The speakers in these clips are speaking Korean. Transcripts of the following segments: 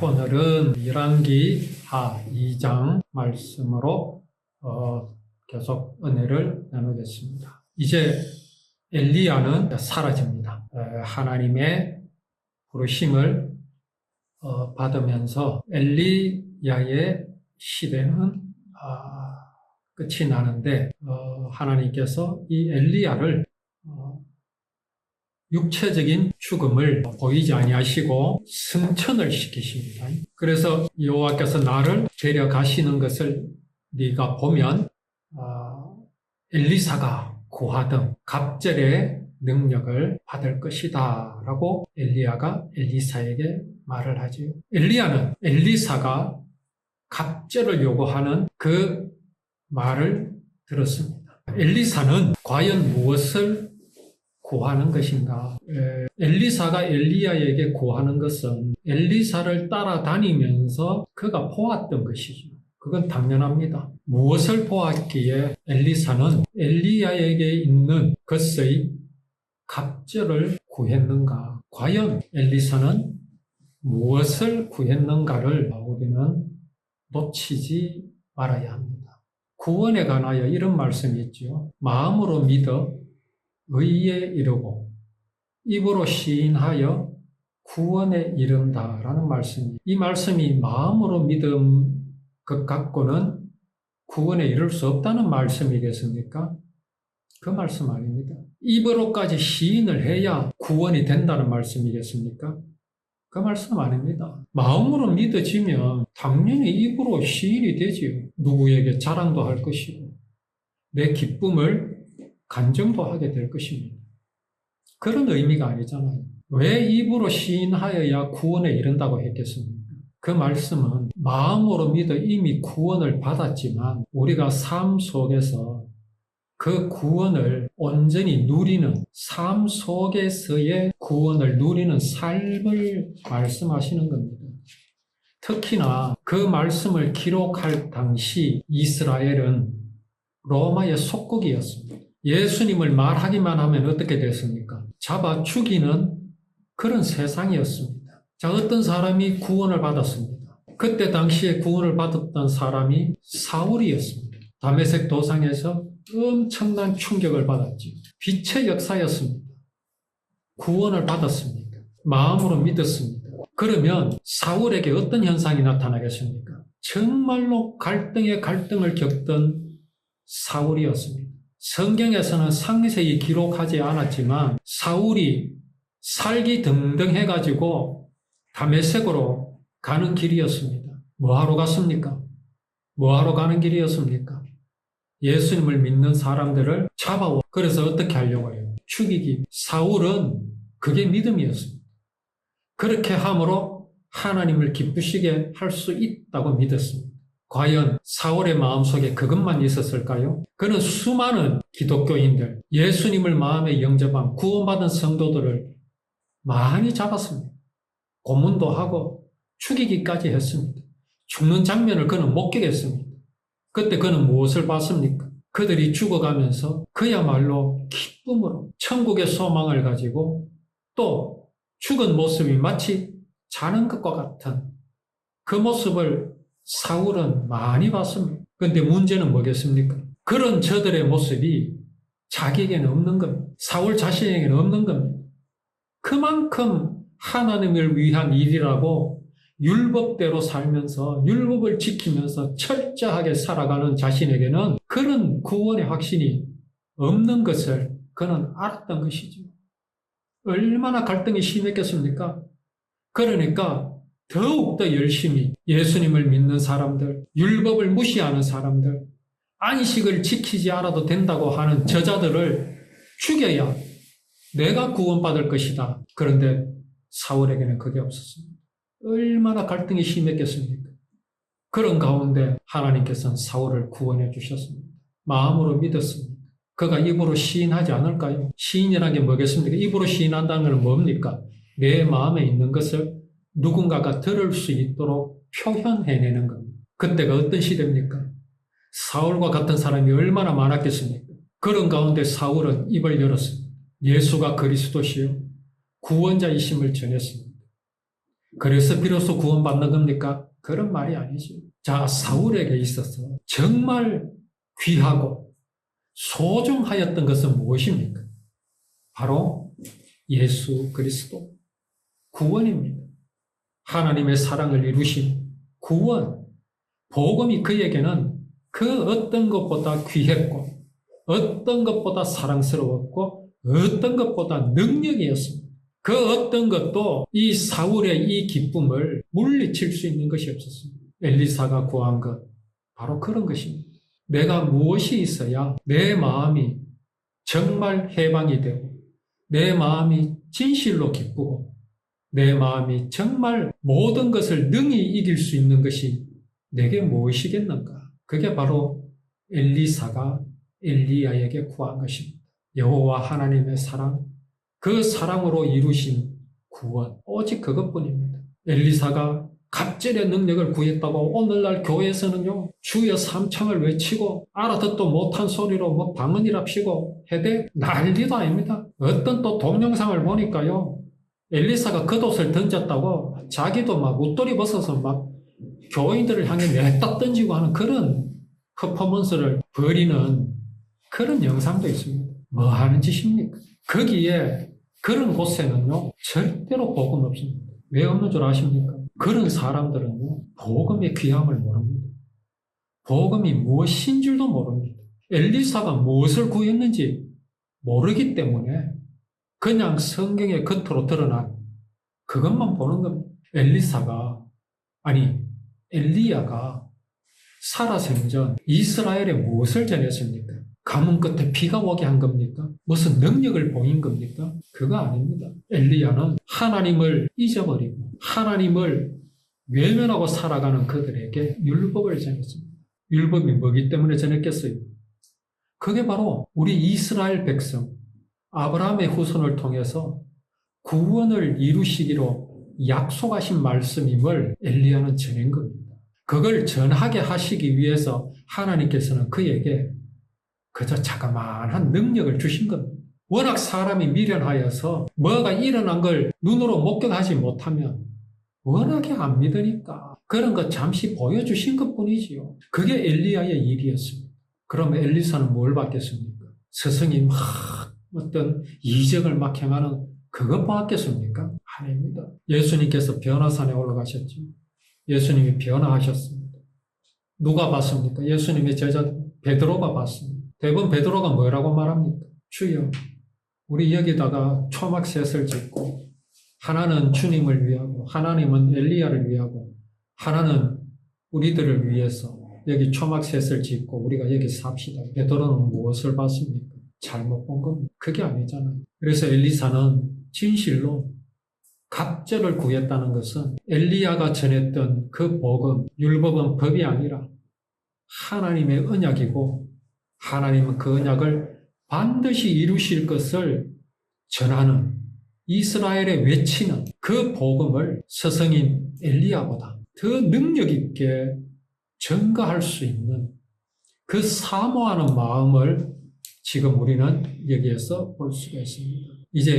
오늘은 열왕기 하 2장 말씀으로 계속 은혜를 나누겠습니다. 이제 엘리야는 사라집니다. 하나님의 부르심을 받으면서 엘리야의 시대는 끝이 나는데 하나님께서 이 엘리야를 육체적인 죽음을 보이지 아니하시고 승천을 시키십니다. 그래서 여호와께서 나를 데려가시는 것을 네가 보면 엘리사가 고하던 갑절의 능력을 받을 것이다 라고 엘리야가 엘리사에게 말을 하지요. 엘리야는 엘리사가 갑절을 요구하는 그 말을 들었습니다. 엘리사는 과연 무엇을 고하는 것인가? 엘리사가 엘리야에게 고하는 것은 엘리사를 따라다니면서 그가 보았던 것이죠. 그건 당연합니다. 무엇을 보았기에 엘리사는 엘리야에게 있는 것의 갑절을 구했는가? 과연 엘리사는 무엇을 구했는가를 우리는 놓치지 말아야 합니다. 구원에 관하여 이런 말씀이 있죠. 마음으로 믿어 의에 이르고 입으로 시인하여 구원에 이른다라는 말씀이, 이 말씀이 마음으로 믿은 것 갖고는 구원에 이를 수 없다는 말씀이겠습니까? 그 말씀 아닙니다. 입으로까지 시인을 해야 구원이 된다는 말씀이겠습니까? 그 말씀 아닙니다. 마음으로 믿어지면 당연히 입으로 시인이 되지요. 누구에게 자랑도 할 것이고 내 기쁨을 간증도 하게 될 것입니다. 그런 의미가 아니잖아요. 왜 입으로 시인하여야 구원에 이른다고 했겠습니까? 그 말씀은 마음으로 믿어 이미 구원을 받았지만 우리가 삶 속에서 그 구원을 온전히 누리는, 삶 속에서의 구원을 누리는 삶을 말씀하시는 겁니다. 특히나 그 말씀을 기록할 당시 이스라엘은 로마의 속국이었습니다. 예수님을 말하기만 하면 어떻게 됐습니까? 잡아 죽이는 그런 세상이었습니다. 자, 어떤 사람이 구원을 받았습니다. 그때 당시에 구원을 받았던 사람이 사울이었습니다. 다메섹 도상에서 엄청난 충격을 받았죠. 빛의 역사였습니다. 구원을 받았습니다. 마음으로 믿었습니다. 그러면 사울에게 어떤 현상이 나타나겠습니까? 정말로 갈등에 갈등을 겪던 사울이었습니다. 성경에서는 상세히 기록하지 않았지만 사울이 살기 등등해가지고 다메섹으로 가는 길이었습니다. 뭐하러 갔습니까? 뭐하러 가는 길이었습니까? 예수님을 믿는 사람들을 잡아오. 그래서 어떻게 하려고 해요? 죽이기. 사울은 그게 믿음이었습니다. 그렇게 함으로 하나님을 기쁘시게 할 수 있다고 믿었습니다. 과연 사울의 마음속에 그것만 있었을까요? 그는 수많은 기독교인들, 예수님을 마음에 영접한 구원받은 성도들을 많이 잡았습니다. 고문도 하고 죽이기까지 했습니다. 죽는 장면을 그는 목격했습니다. 그때 그는 무엇을 봤습니까? 그들이 죽어가면서 그야말로 기쁨으로 천국의 소망을 가지고 또 죽은 모습이 마치 자는 것과 같은 그 모습을 사울은 많이 봤습니다. 그런데 문제는 뭐겠습니까? 그런 저들의 모습이 자기에게는 없는 겁니다. 사울 자신에게는 없는 겁니다. 그만큼 하나님을 위한 일이라고 율법대로 살면서 율법을 지키면서 철저하게 살아가는 자신에게는 그런 구원의 확신이 없는 것을 그는 알았던 것이죠. 얼마나 갈등이 심했겠습니까? 그러니까 더욱더 열심히 예수님을 믿는 사람들, 율법을 무시하는 사람들, 안식을 지키지 않아도 된다고 하는 저자들을 죽여야 내가 구원받을 것이다. 그런데 사울에게는 그게 없었습니다. 얼마나 갈등이 심했겠습니까? 그런 가운데 하나님께서는 사울을 구원해 주셨습니다. 마음으로 믿었습니다. 그가 입으로 시인하지 않을까요? 시인이라는 게 뭐겠습니까? 입으로 시인한다는 건 뭡니까? 내 마음에 있는 것을 누군가가 들을 수 있도록 표현해내는 겁니다. 그때가 어떤 시대입니까? 사울과 같은 사람이 얼마나 많았겠습니까? 그런 가운데 사울은 입을 열었습니다. 예수가 그리스도시요 구원자이심을 전했습니다. 그래서 비로소 구원받는 겁니까? 그런 말이 아니죠. 자, 사울에게 있어서 정말 귀하고 소중하였던 것은 무엇입니까? 바로 예수 그리스도 구원입니다. 하나님의 사랑을 이루신 구원, 복음이 그에게는 그 어떤 것보다 귀했고 어떤 것보다 사랑스러웠고 어떤 것보다 능력이었습니다. 그 어떤 것도 이 사울의 이 기쁨을 물리칠 수 있는 것이 없었습니다. 엘리사가 구한 것, 바로 그런 것입니다. 내가 무엇이 있어야 내 마음이 정말 해방이 되고 내 마음이 진실로 기쁘고 내 마음이 정말 모든 것을 능히 이길 수 있는 것이 내게 무엇이겠는가? 그게 바로 엘리사가 엘리야에게 구한 것입니다. 여호와 하나님의 사랑, 그 사랑으로 이루신 구원, 오직 그것뿐입니다. 엘리사가 갑절의 능력을 구했다고 오늘날 교회에서는요, 주여 삼창을 외치고 알아듣도 못한 소리로 뭐 방언이랍시고 해대 난리도 아닙니다. 어떤 또 동영상을 보니까요, 엘리사가 겉옷을 던졌다고 자기도 막 웃돌이 벗어서 막 교인들을 향해 냈다 던지고 하는 그런 퍼포먼스를 벌이는 그런 영상도 있습니다. 뭐 하는 짓입니까? 거기에 그런 곳에는요, 절대로 복음 없습니다. 왜 없는 줄 아십니까? 그런 사람들은요, 복음의 귀함을 모릅니다. 복음이 무엇인 줄도 모릅니다. 엘리사가 무엇을 구했는지 모르기 때문에 그냥 성경의 겉으로 드러난 그것만 보는 겁니다. 엘리야가 살아생전 이스라엘에 무엇을 전했습니까? 가문 끝에 피가 오게 한 겁니까? 무슨 능력을 보인 겁니까? 그거 아닙니다. 엘리야는 하나님을 잊어버리고 하나님을 외면하고 살아가는 그들에게 율법을 전했습니다. 율법이 뭐기 때문에 전했겠어요? 그게 바로 우리 이스라엘 백성 아브라함의 후손을 통해서 구원을 이루시기로 약속하신 말씀임을 엘리야는 전한 겁니다. 그걸 전하게 하시기 위해서 하나님께서는 그에게 그저 자그마한 능력을 주신 겁니다. 워낙 사람이 미련하여서 뭐가 일어난 걸 눈으로 목격하지 못하면 워낙에 안 믿으니까 그런 거 잠시 보여주신 것뿐이지요. 그게 엘리야의 일이었습니다. 그럼 엘리사는 뭘 받겠습니까? 스승이 막 어떤 이적을 막 행하는 그것 받겠습니까? 아닙니다. 예수님께서 변화산에 올라가셨죠. 예수님이 변화하셨습니다. 누가 봤습니까? 예수님의 제자 베드로가 봤습니다. 대부분 베드로가 뭐라고 말합니까? 주여, 우리 여기다가 초막셋을 짓고 하나는 주님을 위하고 하나님은 엘리야를 위하고 하나는 우리들을 위해서 여기 초막셋을 짓고 우리가 여기 삽시다. 베드로는 무엇을 봤습니까? 잘못 본 겁니다. 그게 아니잖아요. 그래서 엘리사는 진실로 갑절을 구했다는 것은 엘리야가 전했던 그 복음, 율법은 법이 아니라 하나님의 언약이고 하나님은 그 언약을 반드시 이루실 것을 전하는 이스라엘에 외치는 그 복음을 스승인 엘리야보다 더 능력 있게 전가할 수 있는 그 사모하는 마음을 지금 우리는 여기에서 볼 수가 있습니다. 이제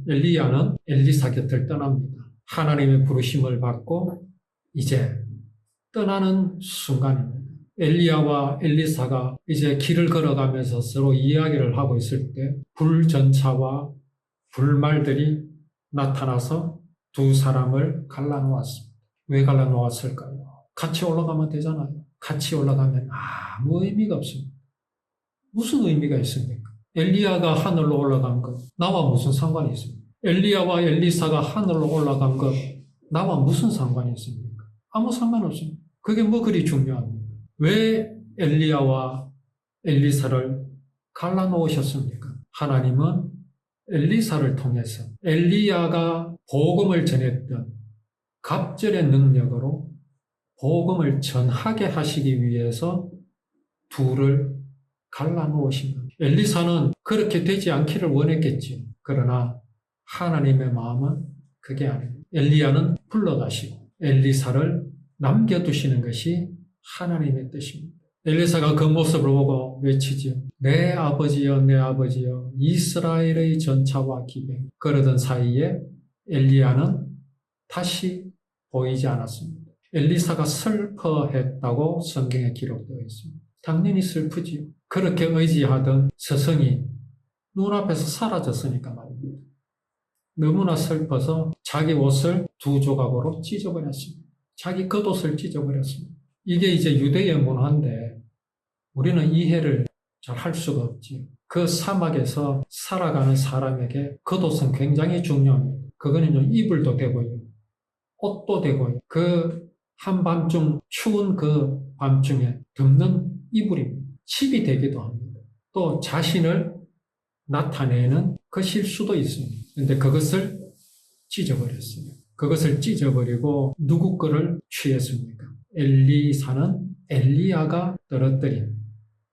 엘리야는 엘리사 곁을 떠납니다. 하나님의 부르심을 받고 이제 떠나는 순간입니다. 엘리야와 엘리사가 이제 길을 걸어가면서 서로 이야기를 하고 있을 때 불전차와 불말들이 나타나서 두 사람을 갈라놓았습니다. 왜 갈라놓았을까요? 같이 올라가면 되잖아요. 같이 올라가면 아무 의미가 없습니다. 무슨 의미가 있습니까? 엘리야가 하늘로 올라간 것, 나와 무슨 상관이 있습니까? 엘리야와 엘리사가 하늘로 올라간 것, 나와 무슨 상관이 있습니까? 아무 상관없습니다. 그게 뭐 그리 중요합니까? 왜 엘리야와 엘리사를 갈라놓으셨습니까? 하나님은 엘리사를 통해서 엘리야가 복음을 전했던 갑절의 능력으로 복음을 전하게 하시기 위해서 둘을 갈라놓으신 겁니다. 엘리사는 그렇게 되지 않기를 원했겠지. 그러나 하나님의 마음은 그게 아닙니다. 엘리야는 불러가시고 엘리사를 남겨두시는 것이 하나님의 뜻입니다. 엘리사가 그 모습을 보고 외치지요. 내 아버지여, 내 아버지여, 이스라엘의 전차와 기병. 그러던 사이에 엘리야는 다시 보이지 않았습니다. 엘리사가 슬퍼했다고 성경에 기록되어 있습니다. 당연히 슬프지요. 그렇게 의지하던 스승이 눈앞에서 사라졌으니까 말입니다. 너무나 슬퍼서 자기 옷을 2조각으로 찢어버렸습니다. 자기 겉옷을 찢어버렸습니다. 이게 이제 유대의 문화인데 우리는 이해를 잘 할 수가 없지요. 그 사막에서 살아가는 사람에게 겉옷은 굉장히 중요합니다. 그거는 이불도 되고요. 옷도 되고요. 그 한밤중 추운 그 밤중에 덮는 이불입니다. 집이 되기도 합니다. 또 자신을 나타내는 그 실수도 있습니다. 그런데 그것을 찢어버렸어요. 그것을 찢어버리고 누구 거를 취했습니까? 엘리사는 엘리야가 떨어뜨린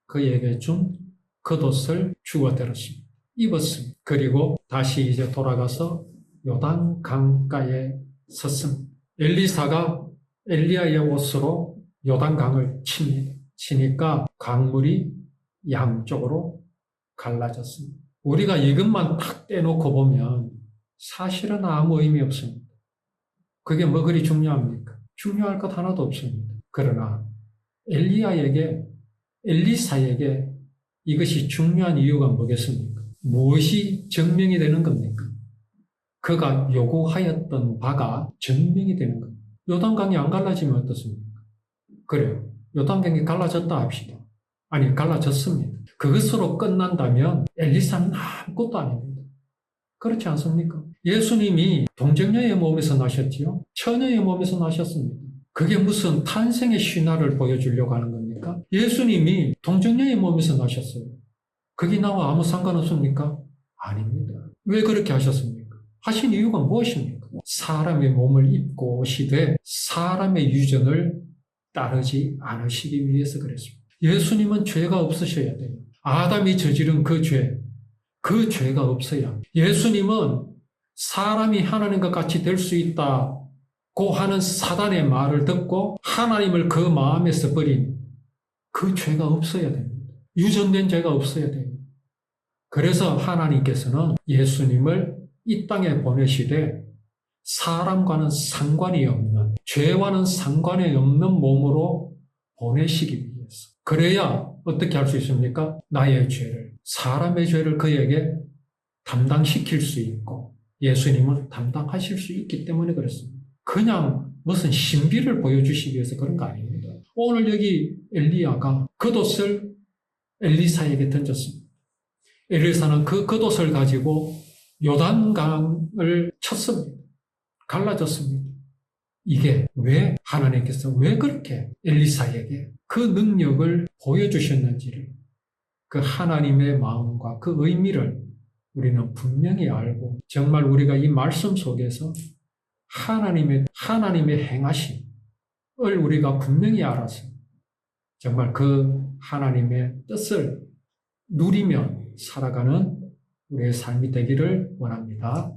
그에게 준 겉옷을 주워들었습니다. 입었습니다. 그리고 다시 이제 돌아가서 요단 강가에 섰습니다. 엘리사가 엘리야의 옷으로 요단강을 칩니다. 치니까 강물이 양쪽으로 갈라졌습니다. 우리가 이것만 탁 떼놓고 보면 사실은 아무 의미 없습니다. 그게 뭐 그리 중요합니까? 중요할 것 하나도 없습니다. 그러나 엘리사에게 이것이 중요한 이유가 뭐겠습니까? 무엇이 증명이 되는 겁니까? 그가 요구하였던 바가 증명이 되는 겁니다. 요단강이 안 갈라지면 어떻습니까? 그래요. 요단강이 갈라졌다 합시다. 아니, 갈라졌습니다. 그것으로 끝난다면 엘리사는 아무것도 아닙니다. 그렇지 않습니까? 예수님이 동정녀의 몸에서 나셨지요? 처녀의 몸에서 나셨습니다. 그게 무슨 탄생의 신화를 보여주려고 하는 겁니까? 예수님이 동정녀의 몸에서 나셨어요. 그게 나와 아무 상관없습니까? 아닙니다. 왜 그렇게 하셨습니까? 하신 이유가 무엇입니까? 사람의 몸을 입고 오시되 사람의 유전을 따르지 않으시기 위해서 그랬습니다. 예수님은 죄가 없으셔야 돼요. 아담이 저지른 그 죄가 없어야. 예수님은 사람이 하나님과 같이 될 수 있다고 하는 사단의 말을 듣고 하나님을 그 마음에서 버린 그 죄가 없어야 됩니다. 유전된 죄가 없어야 돼요. 그래서 하나님께서는 예수님을 이 땅에 보내시되 사람과는 상관이 없는, 죄와는 상관이 없는 몸으로 보내시기 위해서. 그래야 어떻게 할 수 있습니까? 나의 죄를, 사람의 죄를 그에게 담당시킬 수 있고 예수님은 담당하실 수 있기 때문에 그렇습니다. 그냥 무슨 신비를 보여주시기 위해서 그런 거 아닙니다. 오늘 여기 엘리야가 겉옷을 엘리사에게 던졌습니다. 엘리사는 그 겉옷을 가지고 요단강을 쳤습니다. 갈라졌습니다. 이게 왜 하나님께서 왜 그렇게 엘리사에게 그 능력을 보여주셨는지를, 그 하나님의 마음과 그 의미를 우리는 분명히 알고, 정말 우리가 이 말씀 속에서 하나님의 행하심을 우리가 분명히 알아서 정말 그 하나님의 뜻을 누리며 살아가는 우리의 삶이 되기를 원합니다.